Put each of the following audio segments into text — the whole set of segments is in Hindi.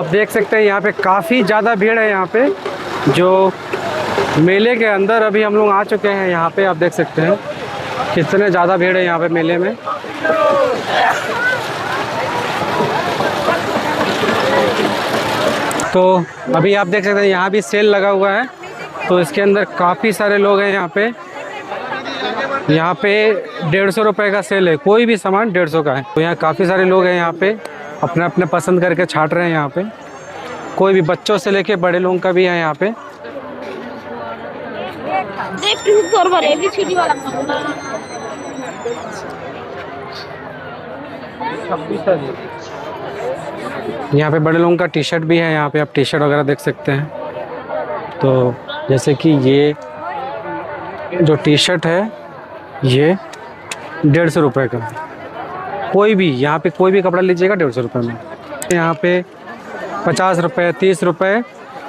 आप देख सकते हैं यहाँ पे काफ़ी ज़्यादा भीड़ है। यहाँ पे जो मेले के अंदर अभी हम लोग आ चुके हैं। यहाँ पे आप देख सकते हैं कितने ज़्यादा भीड़ है यहाँ पे मेले में। तो अभी आप देख सकते हैं यहाँ भी सेल लगा हुआ है, तो इसके अंदर काफ़ी सारे लोग हैं यहाँ पे। यहाँ पे 150 रुपये का सेल है, कोई भी सामान 150 का है। तो यहाँ काफ़ी सारे लोग हैं यहाँ पे, अपने अपने पसंद करके छाट रहे हैं यहाँ पे। कोई भी बच्चों से लेके बड़े लोगों का भी है यहाँ पे। यहाँ पे बड़े लोगों का टी शर्ट भी है। यहाँ पे आप टी शर्ट वगैरह देख सकते हैं। तो जैसे कि ये जो टी शर्ट है ये 150 रुपये का। कोई भी यहाँ पे कोई भी कपड़ा लीजिएगा 150 रुपये में। यहाँ पे 50 रुपये 30 रुपये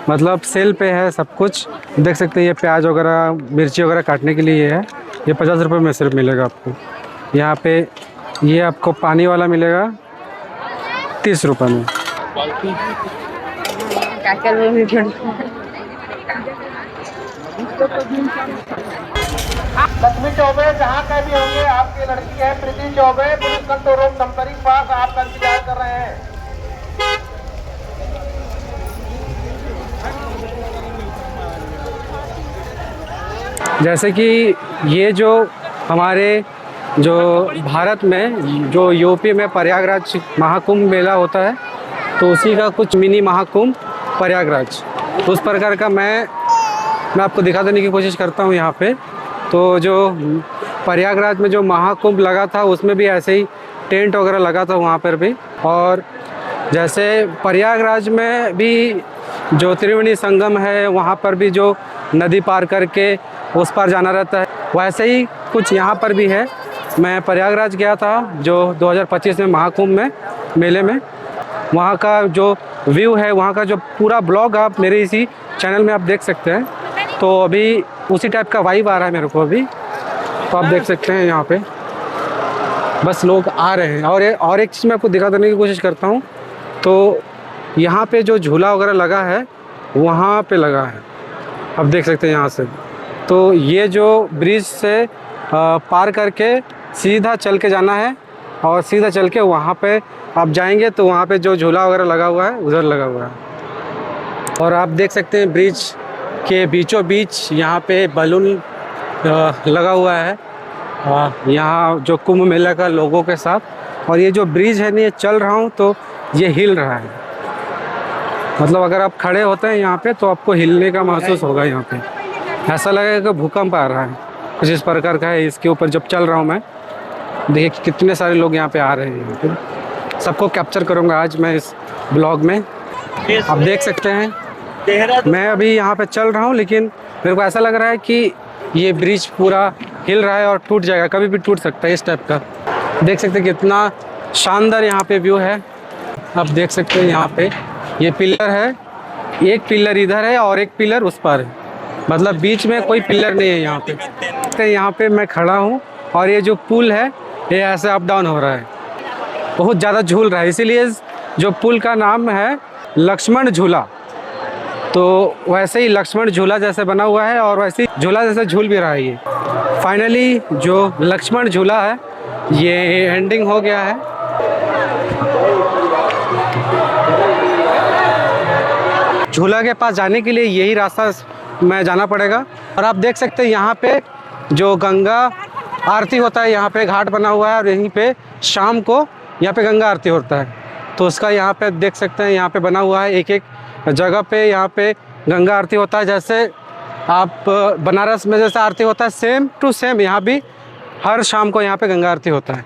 मतलब सेल पे है सब कुछ। देख सकते हैं ये प्याज वगैरह मिर्ची वगैरह काटने के लिए है। ये 50 रुपये में सिर्फ मिलेगा आपको। यहाँ पे ये आपको पानी वाला मिलेगा 30 रुपये में। लक्ष्मी चौबे जहाँ का भी होंगे, आपकी लड़की है प्रीति चौबे, पुलिस कंट्रोल रूम संपरी पास आपका इंतजार कर रहे हैं। जैसे कि ये जो हमारे जो भारत में जो यूपी में प्रयागराज महाकुंभ मेला होता है, तो उसी का कुछ मिनी महाकुंभ प्रयागराज उस प्रकार का मैं आपको दिखा देने की कोशिश करता हूँ यहाँ पे। तो जो प्रयागराज में जो महाकुंभ लगा था उसमें भी ऐसे ही टेंट वगैरह लगा था वहाँ पर भी। और जैसे प्रयागराज में भी जो त्रिवेणी संगम है वहाँ पर भी जो नदी पार करके उस पार जाना रहता है, वैसे ही कुछ यहाँ पर भी है। मैं प्रयागराज गया था जो 2025 में महाकुंभ में मेले में। वहाँ का जो व्यू है, वहाँ का जो पूरा ब्लॉग आप मेरे इसी चैनल में आप देख सकते हैं। तो अभी उसी टाइप का वाइब आ रहा है मेरे को अभी। तो आप देख सकते हैं यहाँ पे बस लोग आ रहे हैं। और एक चीज़ मैं आपको दिखा देने की कोशिश करता हूँ। तो यहाँ पे जो झूला वगैरह लगा है वहाँ पे लगा है, आप देख सकते हैं यहाँ से। तो ये जो ब्रिज से पार करके सीधा चल के जाना है और सीधा चल के वहाँ पे आप जाएंगे तो वहाँ पे जो झूला वगैरह लगा हुआ है उधर लगा हुआ है। और आप देख सकते हैं ब्रिज के बीचों बीच यहाँ पे बलून लगा हुआ है यहाँ जो कुंभ मेला का लोगों के साथ। और ये जो ब्रिज है ना, ये चल रहा हूँ तो ये हिल रहा है। मतलब अगर आप खड़े होते हैं यहाँ पे तो आपको हिलने का महसूस होगा। यहाँ पे ऐसा लगेगा कि भूकंप आ रहा है, कुछ इस प्रकार का है। इसके ऊपर जब चल रहा हूँ मैं, देखिए कितने सारे लोग यहाँ पे आ रहे हैं। यहाँ पे सबको कैप्चर करूँगा आज मैं इस ब्लॉग में। आप देख सकते हैं मैं अभी यहाँ पे चल रहा हूँ, लेकिन मेरे को ऐसा लग रहा है कि ये ब्रिज पूरा हिल रहा है और टूट जाएगा, कभी भी टूट सकता है इस टाइप का। देख सकते हैं कितना शानदार यहाँ पे व्यू है। आप देख सकते हैं यहाँ पे ये पिलर है, एक पिलर इधर है और एक पिलर उस पर है। मतलब बीच में कोई पिलर नहीं है यहाँ पे। तो यहाँ पे मैं खड़ा हूँ और ये जो पुल है ये ऐसे अप डाउन हो रहा है, बहुत ज़्यादा झूल रहा है। इसीलिए जो पुल का नाम है लक्ष्मण झूला। तो वैसे ही लक्ष्मण झूला जैसे बना हुआ है और वैसे ही झूला जैसे झूल भी रहा है ये। फाइनली जो लक्ष्मण झूला है ये एंडिंग हो गया है। झूला के पास जाने के लिए यही रास्ता में जाना पड़ेगा। और आप देख सकते हैं यहाँ पे जो गंगा आरती होता है, यहाँ पे घाट बना हुआ है और यहीं पे शाम को यहाँ पे गंगा आरती होता है। तो उसका यहाँ पे देख सकते हैं यहाँ पे बना हुआ है, एक एक जगह पे यहाँ पे गंगा आरती होता है। जैसे आप बनारस में जैसे आरती होता है सेम टू सेम यहाँ भी हर शाम को यहाँ पे गंगा आरती होता है।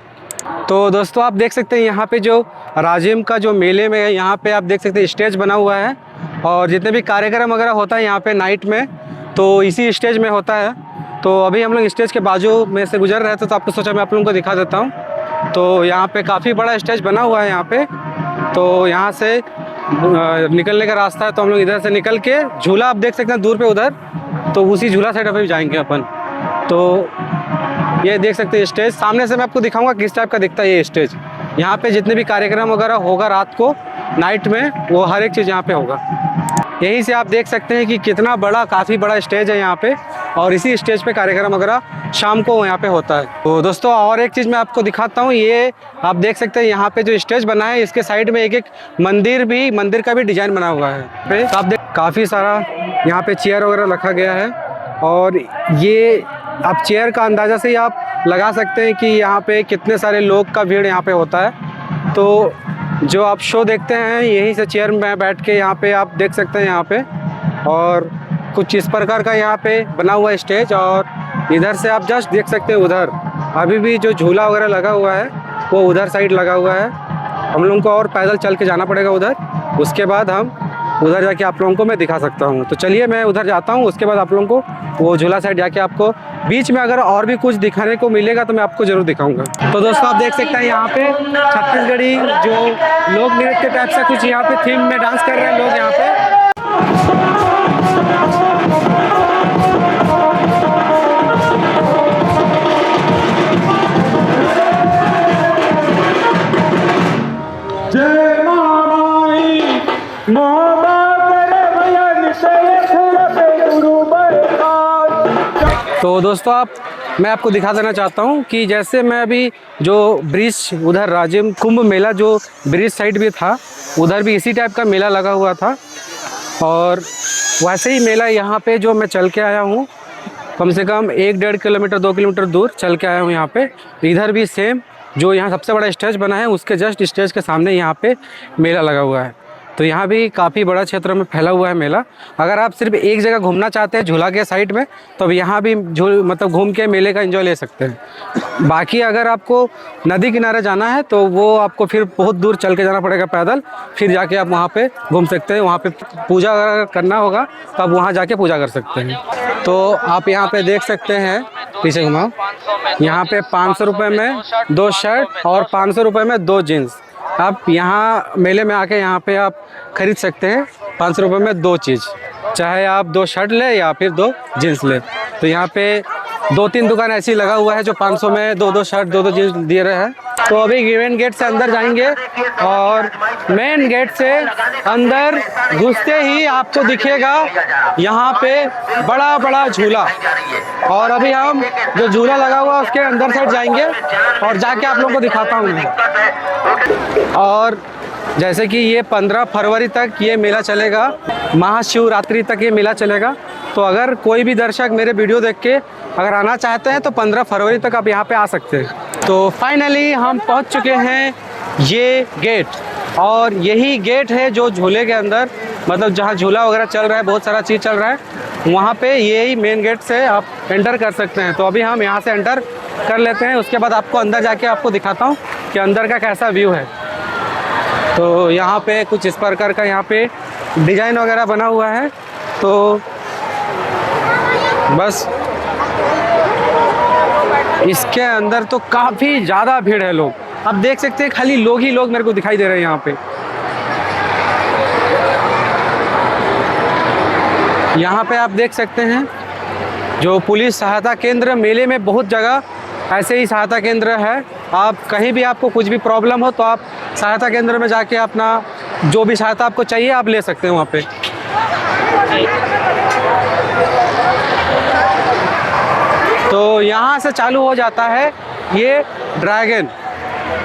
तो दोस्तों आप देख सकते हैं यहाँ पे जो राजिम का जो मेले में है, यहाँ पे आप देख सकते हैं स्टेज बना हुआ है और जितने भी कार्यक्रम वगैरह होता है यहाँ पे नाइट में तो इसी स्टेज में होता है। तो अभी हम लोग स्टेज के बाजू में से गुजर रहे थे तो आपको सोचा मैं आप लोगों को दिखा देता हूँ। तो यहाँ पे काफ़ी बड़ा स्टेज बना हुआ है यहाँ पे। तो यहाँ से निकलने का रास्ता है, तो हम लोग इधर से निकल के झूला आप देख सकते हैं दूर पे उधर, तो उसी झूला साइड पे जाएंगे अपन। तो ये देख सकते हैं स्टेज, सामने से मैं आपको दिखाऊंगा किस टाइप का दिखता है ये स्टेज। यहाँ पे जितने भी कार्यक्रम वगैरह होगा रात को नाइट में वो हर एक चीज़ यहाँ पे होगा। यहीं से आप देख सकते हैं कि कितना बड़ा, काफ़ी बड़ा स्टेज है यहाँ पे, और इसी स्टेज पे कार्यक्रम वगैरह शाम को यहाँ पे होता है। तो दोस्तों और एक चीज़ मैं आपको दिखाता हूँ, ये आप देख सकते हैं यहाँ पे जो स्टेज बना है इसके साइड में एक मंदिर का भी डिज़ाइन बना हुआ है। तो आप देख काफ़ी सारा यहाँ पे चेयर वगैरह रखा गया है, और ये आप चेयर का अंदाज़ा से ही आप लगा सकते हैं कि यहाँ पे कितने सारे लोग का भीड़ यहाँ पे होता है। तो जो आप शो देखते हैं यहीं से चेयर में बैठ के यहाँ पे आप देख सकते हैं यहाँ पे, और कुछ इस प्रकार का यहाँ पे बना हुआ है स्टेज। और इधर से आप जस्ट देख सकते हैं उधर अभी भी जो झूला वगैरह लगा हुआ है वो उधर साइड लगा हुआ है। हम लोगों को और पैदल चल के जाना पड़ेगा उधर, उसके बाद हम उधर जाके आप लोगों को मैं दिखा सकता हूँ। तो चलिए मैं उधर जाता हूँ, उसके बाद आप लोगों को वो झूला साइड जाके आपको बीच में अगर और भी कुछ दिखाने को मिलेगा तो मैं आपको ज़रूर दिखाऊंगा। तो दोस्तों आप देख सकते हैं यहाँ पे छत्तीसगढ़ी जो लोक नृत्य टाइप से कुछ यहाँ पे थीम में डांस कर रहे हैं लोग यहाँ पे। तो दोस्तों मैं आपको दिखा देना चाहता हूँ कि जैसे मैं अभी जो ब्रिज उधर राजिम कुंभ मेला जो ब्रिज साइड भी था, उधर भी इसी टाइप का मेला लगा हुआ था, और वैसे ही मेला यहाँ पे जो मैं चल के आया हूँ कम से कम 1-1.5 किलोमीटर 2 किलोमीटर दूर चल के आया हूँ यहाँ पे। इधर भी सेम जो यहाँ सबसे बड़ा स्टेज बना है उसके जस्ट स्टेज के सामने यहाँ पे मेला लगा हुआ है। तो यहाँ भी काफ़ी बड़ा क्षेत्र में फैला हुआ है मेला। अगर आप सिर्फ एक जगह घूमना चाहते हैं झूला के साइड में तो अब यहाँ भी मतलब घूम के मेले का एंजॉय ले सकते हैं। बाकी अगर आपको नदी किनारे जाना है तो वो आपको फिर बहुत दूर चल के जाना पड़ेगा पैदल, फिर जाके आप वहाँ पे घूम सकते हैं। वहाँ पे पूजा अगर करना होगा तो आप वहाँ जाके पूजा कर सकते हैं। तो आप यहाँ पे देख सकते हैं, पीछे घुमाओ, यहाँ पे 500 रुपये में 2 शर्ट और 500 रुपये में 2 जीन्स आप यहाँ मेले में आके यहाँ पे आप खरीद सकते हैं। 500 रुपये में 2 चीज़, चाहे आप 2 शर्ट ले या फिर 2 जीन्स ले। तो यहाँ पे 2-3 दुकान ऐसी लगा हुआ है जो 500 में 2-2 शर्ट 2-2 जीन्स दे रहे हैं। तो अभी गिवन गेट से अंदर जाएंगे और मेन गेट से अंदर घुसते ही आपको दिखेगा यहाँ पे बड़ा बड़ा झूला, और अभी हम जो झूला लगा हुआ है उसके अंदर साइड जाएंगे और जाके आप लोगों को दिखाता हूँ मैं। और जैसे कि ये 15 फरवरी तक ये मेला चलेगा, महाशिवरात्रि तक ये मेला चलेगा। तो अगर कोई भी दर्शक मेरे वीडियो देख के अगर आना चाहते हैं तो 15 फरवरी तक आप यहाँ पे आ सकते हैं। तो फाइनली हम पहुँच चुके हैं ये गेट, और यही गेट है जो झूले के अंदर मतलब जहाँ झूला वगैरह चल रहा है, बहुत सारा चीज़ चल रहा है, वहाँ पे यही मेन गेट से आप एंटर कर सकते हैं। तो अभी हम यहाँ से एंटर कर लेते हैं, उसके बाद आपको अंदर जाके आपको दिखाता हूँ कि अंदर का कैसा व्यू है। तो यहाँ पे कुछ इस प्रकार का यहाँ पे डिज़ाइन वगैरह बना हुआ है। तो बस इसके अंदर तो काफ़ी ज़्यादा भीड़ है, लोग आप देख सकते हैं, खाली लोग ही लोग मेरे को दिखाई दे रहे हैं यहाँ पे। यहाँ पे आप देख सकते हैं जो पुलिस सहायता केंद्र, मेले में बहुत जगह ऐसे ही सहायता केंद्र है। आप कहीं भी आपको कुछ भी प्रॉब्लम हो तो आप सहायता केंद्र में जाके अपना जो भी सहायता आपको चाहिए आप ले सकते हैं वहाँ पे। तो यहाँ से चालू हो जाता है ये ड्रैगन।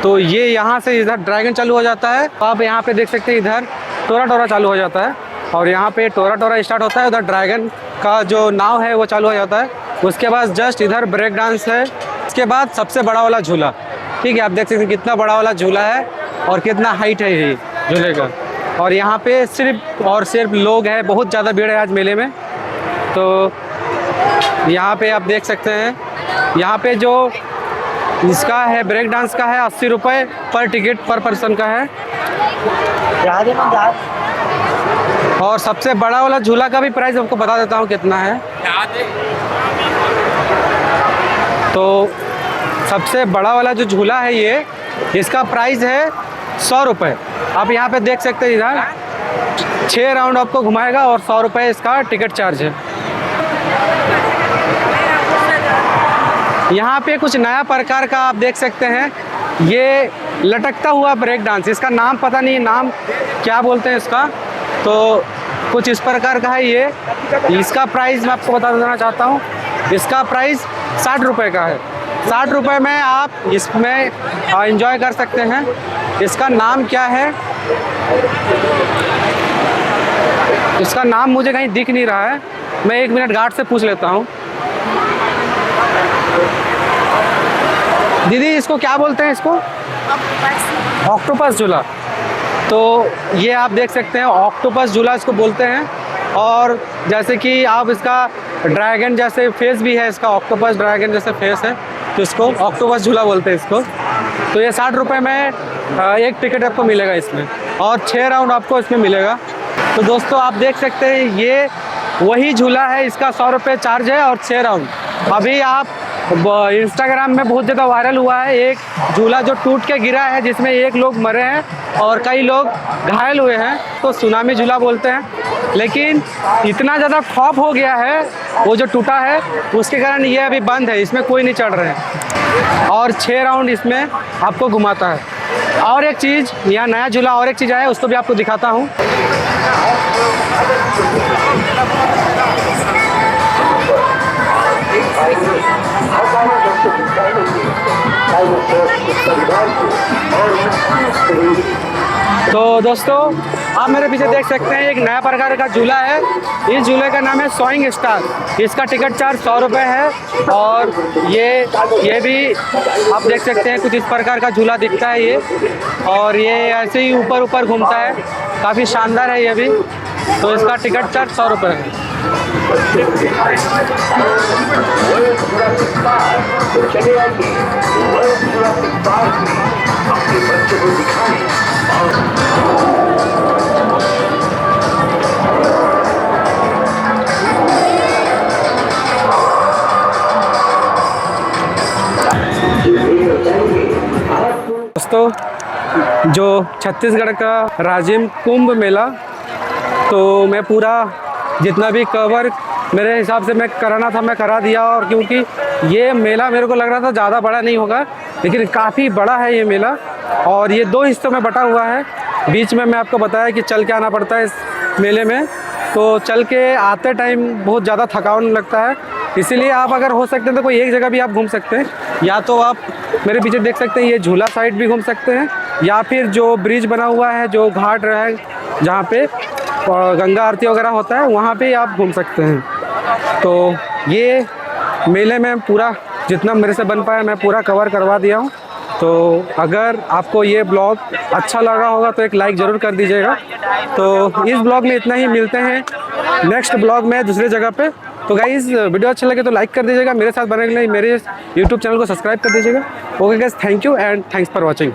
तो ये यहाँ से इधर ड्रैगन चालू हो जाता है। तो आप यहाँ पे देख सकते हैं इधर टोरा टोरा चालू हो जाता है, और यहाँ पे टोरा टोरा स्टार्ट होता है, उधर ड्रैगन का जो नाव है वो चालू हो जाता है। उसके बाद जस्ट इधर ब्रेक डांस है, उसके बाद सबसे बड़ा वाला झूला। ठीक है, आप देख सकते हैं कितना बड़ा वाला झूला है और कितना हाइट है ये झूले का। और यहाँ पे सिर्फ और सिर्फ लोग हैं, बहुत ज़्यादा भीड़ है आज मेले में। तो यहाँ पे आप देख सकते हैं, यहाँ पे जो इसका है ब्रेक डांस का है 80 रुपये पर टिकट पर पर्सन का है। और सबसे बड़ा वाला झूला का भी प्राइस आपको बता देता हूँ कितना है। तो सबसे बड़ा वाला जो झूला है ये, इसका प्राइस है 100 रुपये। आप यहाँ पे देख सकते हैं, इधर 6 राउंड आपको घुमाएगा और 100 रुपये इसका टिकट चार्ज है। यहाँ पे कुछ नया प्रकार का आप देख सकते हैं, ये लटकता हुआ ब्रेक डांस, इसका नाम पता नहीं, नाम क्या बोलते हैं इसका, तो कुछ इस प्रकार का है ये। इसका प्राइस मैं आपको बता देना चाहता हूँ, इसका प्राइस 60 रुपये का है। 60 रुपये में आप इसमें एंजॉय कर सकते हैं। इसका नाम क्या है, इसका नाम मुझे कहीं दिख नहीं रहा है, मैं 1 मिनट गार्ड से पूछ लेता हूँ। दीदी इसको क्या बोलते हैं, इसको ऑक्टोपस झूला। तो ये आप देख सकते हैं ऑक्टोपस झूला इसको बोलते हैं। और जैसे कि आप इसका ड्रैगन जैसे फेस भी है, इसका ऑक्टोपस ड्रैगन जैसे फेस है, तो इसको ऑक्टोपस झूला बोलते हैं इसको। तो ये 60 रुपये में एक टिकट आपको मिलेगा इसमें, और 6 राउंड आपको इसमें मिलेगा। तो दोस्तों आप देख सकते हैं ये वही झूला है, इसका 100 रुपये चार्ज है और 6 राउंड। अभी आप इंस्टाग्राम में बहुत ज़्यादा वायरल हुआ है एक झूला जो टूट के गिरा है, जिसमें 1 लोग मरे हैं और कई लोग घायल हुए हैं, तो सुनामी झूला बोलते हैं। लेकिन इतना ज़्यादा खौफ हो गया है वो जो टूटा है, उसके कारण ये अभी बंद है, इसमें कोई नहीं चढ़ रहे हैं। और 6 राउंड इसमें आपको घुमाता है। और एक चीज़, यहाँ नया झूला और एक चीज़ आया है, उसको भी आपको दिखाता हूँ। तो दोस्तों आप मेरे पीछे देख सकते हैं एक नया प्रकार का झूला है। इस झूले का नाम है सोइंग स्टार। इसका टिकट चार्ज 100 रुपये है। और ये भी आप देख सकते हैं कुछ इस प्रकार का झूला दिखता है ये, और ये ऐसे ही ऊपर ऊपर घूमता है, काफ़ी शानदार है ये भी। तो इसका टिकट चार्ज 100 रुपये है। दोस्तों जो छत्तीसगढ़ का राजिम कुंभ मेला, तो मैं पूरा जितना भी कवर मेरे हिसाब से मैं कराना था मैं करा दिया। और क्योंकि ये मेला मेरे को लग रहा था ज़्यादा बड़ा नहीं होगा, लेकिन काफ़ी बड़ा है ये मेला, और ये 2 हिस्सों में बटा हुआ है। बीच में मैं आपको बताया कि चल के आना पड़ता है इस मेले में, तो चल के आते टाइम बहुत ज़्यादा थकान लगता है। इसीलिए आप अगर हो सकते हैं तो कोई एक जगह भी आप घूम सकते हैं, या तो आप मेरे पीछे देख सकते हैं ये झूला साइड भी घूम सकते हैं, या फिर जो ब्रिज बना हुआ है, जो घाट है जहाँ पे गंगा आरती वगैरह होता है, वहाँ पे आप घूम सकते हैं। तो ये मेले में पूरा जितना मेरे से बन पाया मैं पूरा कवर करवा दिया हूँ। तो अगर आपको ये ब्लॉग अच्छा लगा होगा तो एक लाइक ज़रूर कर दीजिएगा। तो इस ब्लॉग में इतना ही, मिलते हैं नेक्स्ट ब्लॉग में दूसरे जगह पे। तो गाइज़ वीडियो अच्छा लगे तो लाइक कर दीजिएगा, मेरे साथ बने के लिए मेरे यूट्यूब चैनल को सब्सक्राइब कर दीजिएगा। Okay guys, thank you and thanks for watching.